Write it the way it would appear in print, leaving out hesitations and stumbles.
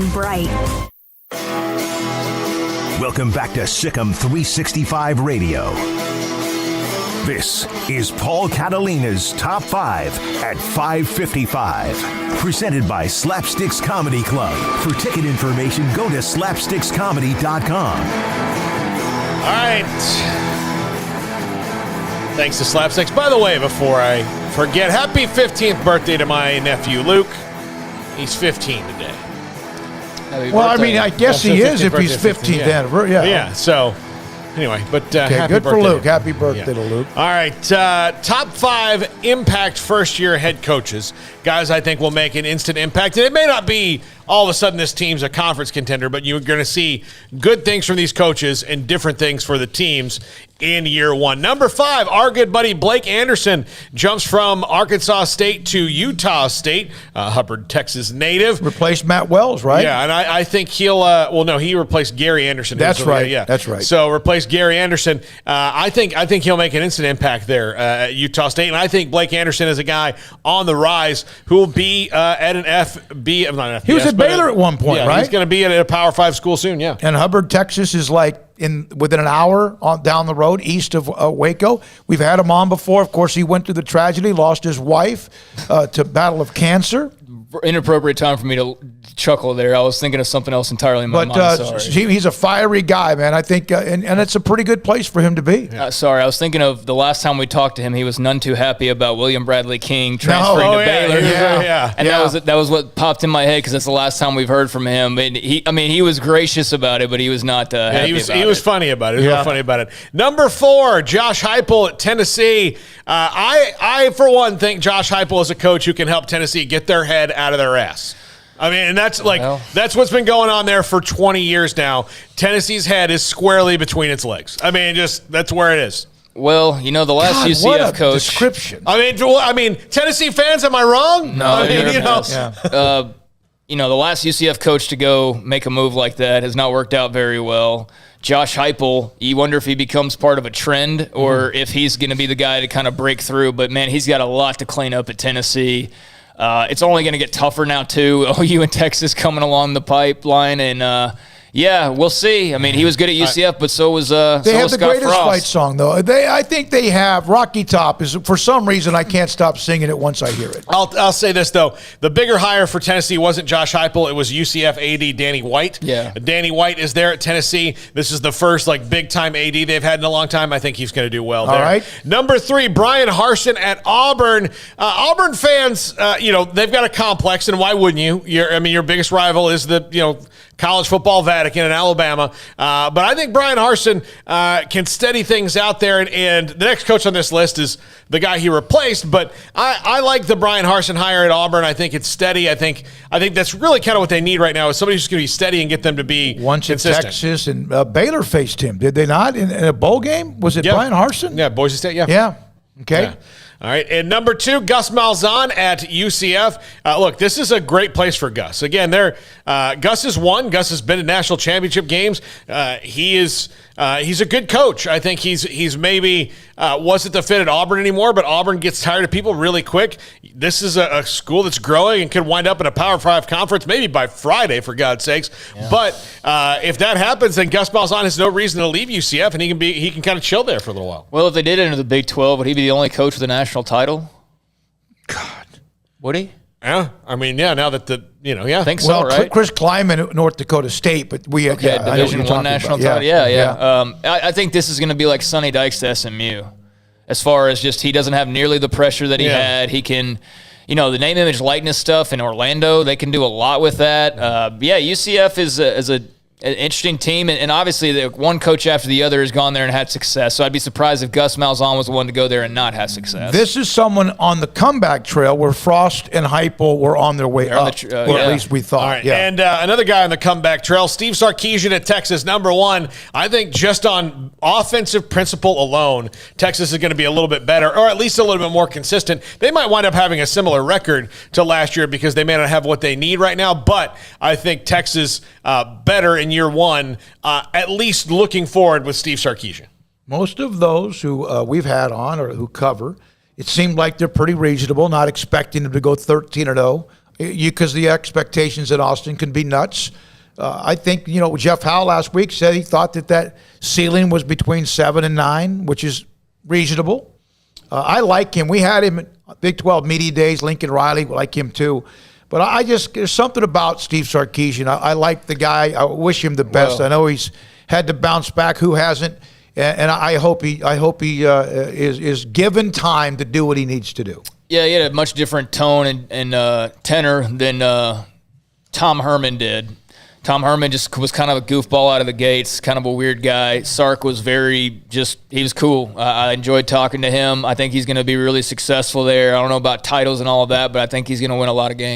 and bright. Welcome back to Sikkim 365 Radio. This is Paul Catalina's Top 5 at 5:55. Presented by Slapsticks Comedy Club. For ticket information, go to slapstickscomedy.com. All right. Thanks to Slapsticks. By the way, before I forget, happy 15th birthday to my nephew, Luke. He's 15 today. Well, I mean, I guess he is if he's 15th anniversary. Yeah, so anyway, but happy good birthday. for Luke. Happy birthday to Luke. All right, top 5 impact first-year head coaches. Guys I think will make an instant impact. And it may not be all of a sudden this team's a conference contender, but you're going to see good things from these coaches and different things for the teams in year one. Number 5, our good buddy Blake Anderson jumps from Arkansas State to Utah State, Hubbard, Texas native. Replaced Matt Wells, right? Yeah, and I think he'll, he replaced Gary Anderson. That's right. Yeah, that's right. So replace Gary Anderson. I think he'll make an instant impact there at Utah State, and I think Blake Anderson is a guy on the rise who will be at an FB. I'm not an FBS. He was at Baylor at one point, right? He's going to be at a Power 5 school soon. Yeah. And Hubbard, Texas, is like within an hour down the road east of Waco. We've had him on before. Of course, he went through the tragedy, lost his wife to battle of cancer. Inappropriate time for me to chuckle there. I was thinking of something else entirely in my mind. Sorry. He's a fiery guy, man. I think, and it's a pretty good place for him to be. Sorry, I was thinking of the last time we talked to him. He was none too happy about William Bradley King transferring to Baylor. And that was what popped in my head because that's the last time we've heard from him. And he was gracious about it, but he was not happy about it. He was funny about it. He was real funny about it. Number 4, Josh Heupel at Tennessee. I for one think Josh Heupel is a coach who can help Tennessee get their head out of their ass. I mean, and that's what's been going on there for 20 years now. Tennessee's head is squarely between its legs. I mean, that's where it is. Well, the last UCF what a coach description. I mean, Tennessee fans, am I wrong? No, the last UCF coach to go make a move like that has not worked out very well. Josh Heupel, you wonder if he becomes part of a trend or if he's going to be the guy to kind of break through. But, man, he's got a lot to clean up at Tennessee. It's only going to get tougher now, too. OU and Texas coming along the pipeline. And, we'll see. I mean, he was good at UCF, but so was Scott Frost. They have the greatest fight song, though. I think they have. Rocky Top is, for some reason, I can't stop singing it once I hear it. I'll say this, though. The bigger hire for Tennessee wasn't Josh Heupel. It was UCF AD Danny White. Yeah. Danny White is there at Tennessee. This is the first, big-time AD they've had in a long time. I think he's going to do well there. All right. Number 3, BRYAN HARSIN at Auburn. Auburn fans, they've got a complex, and why wouldn't you? Your biggest rival is the, college football Vatican in Alabama. But I think BRYAN HARSIN can steady things out there. And the next coach on this list is the guy he replaced. But I like the BRYAN HARSIN hire at Auburn. I think it's steady. I think that's really kind of what they need right now is somebody who's going to be steady and get them to be consistent. Texas and Baylor faced him, did they not, in a bowl game? Was it BRYAN HARSIN? Yeah, Boise State, yeah. Yeah, okay. Yeah. All right, and number 2, Gus Malzahn at UCF. Look, this is a great place for Gus. Again, Gus has won. Gus has been in national championship games. He's a good coach. I think he's maybe wasn't the fit at Auburn anymore, but Auburn gets tired of people really quick. This is a school that's growing and could wind up in a Power 5 conference maybe by Friday, for God's sakes. Yeah. But if that happens, then Gus Malzahn has no reason to leave UCF, and he can kind of chill there for a little while. Well, if they did enter the Big 12, would he be the only coach with a national title? God. Would he? Yeah. I mean, now that I think so, right? Chris Kleiman at North Dakota State, but Division I national title. Yeah. I think this is going to be like Sonny Dykes to SMU as far as just he doesn't have nearly the pressure that he had. He can, the name, image, likeness stuff in Orlando, they can do a lot with that. UCF is an interesting team, and obviously the one coach after the other has gone there and had success. So I'd be surprised if Gus Malzahn was the one to go there and not have success. This is someone on the comeback trail where Frost and Heupel were on their way up, or at least we thought. All right. And another guy on the comeback trail, Steve Sarkisian at Texas, number 1. I think just on offensive principle alone, Texas is going to be a little bit better, or at least a little bit more consistent. They might wind up having a similar record to last year because they may not have what they need right now, but I think Texas better in year 1, at least looking forward with Steve Sarkisian. Most of those who we've had on or who cover, it seemed like they're pretty reasonable, not expecting them to go 13-0. because the expectations in Austin can be nuts. I think, Jeff Howe last week said he thought that ceiling was between 7 and 9, which is reasonable. I like him. We had him at Big 12 Media Days. Lincoln Riley like him too. But there's something about Steve Sarkisian. I like the guy. I wish him the best. I know he's had to bounce back. Who hasn't? And I hope he is given time to do what he needs to do. Yeah, he had a much different tone and tenor than Tom Herman did. Tom Herman just was kind of a goofball out of the gates, kind of a weird guy. Sark was he was cool. I enjoyed talking to him. I think he's going to be really successful there. I don't know about titles and all of that, but I think he's going to win a lot of games.